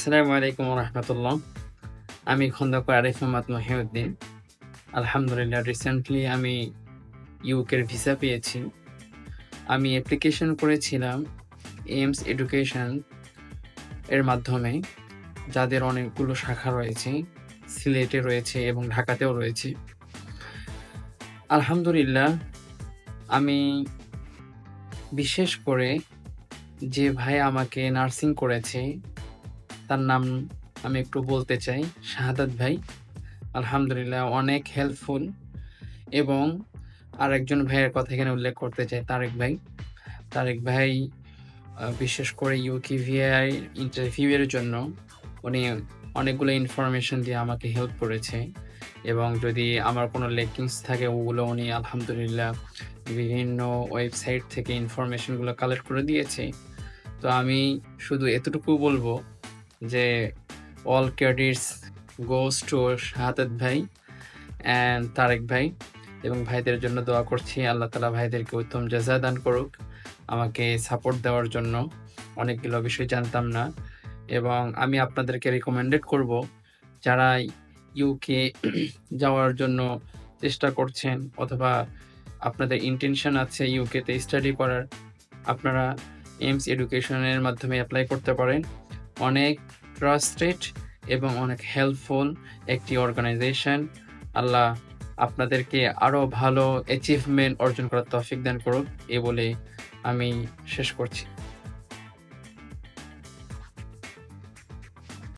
আসসালামু আলাইকুম রাহমাতুল্লাহ। আমি খন্দকার আরিফ মোহাম্মদ মহিউদ্দিন। আলহামদুলিল্লাহ রিসেন্টলি আমি ইউকের ভিসা পেয়েছি। আমি অ্যাপ্লিকেশন করেছিলাম এইমস এডুকেশন এর মাধ্যমে, যাদের অনেকগুলো শাখা রয়েছে। সিলেটে রয়েছে এবং ঢাকাতেও রয়েছে। আলহামদুলিল্লাহ আমি বিশেষ করে যে ভাই আমাকে নার্সিং করেছে, তার নাম আমি একটু বলতে চাই, শাহাদাত ভাই। আলহামদুলিল্লাহ অনেক হেল্পফুল। এবং আরেকজন ভাইয়ের কথা এখানে উল্লেখ করতে চাই, তারেক ভাই। তারেক ভাই বিশেষ করে ইউকেভিআই ইন্টারভিউ এর জন্য উনি অনেকগুলো ইনফরমেশন দিয়ে আমাকে হেল্প করেছে, এবং যদি আমার কোনো লেকিংস থাকে ওগুলো উনি আলহামদুলিল্লাহ বিভিন্ন ওয়েবসাইট থেকে ইনফরমেশনগুলো কালেক্ট করে দিয়েছে। তো আমি শুধু এতটুকু বলবো যে অল ক্রেডিটস গোস টু শাহাদাত ভাই অ্যান্ড তারেক ভাই, এবং ভাইদের জন্য দোয়া করছি আল্লাহ তাআলা ভাইদেরকে উত্তম জাযা দান করুক আমাকে সাপোর্ট দেওয়ার জন্য। অনেকগুলো বিষয় জানতাম না, এবং আমি আপনাদেরকে রিকমেন্ডেড করব, যারা ইউকে যাওয়ার জন্য চেষ্টা করছেন অথবা আপনাদের ইন্টেনশন আছে ইউকেতে স্টাডি করার, আপনারা এইমস এডুকেশনের মাধ্যমে অ্যাপ্লাই করতে পারেন। অনেক ট্রাস্টেড এবং অনেক হেল্পফুল একটি অর্গানাইজেশন। আল্লাহ আপনাদেরকে আরও ভালো অ্যাচিভমেন্ট অর্জন করার তৌফিক দান করুক, এ বলে আমি শেষ করছি।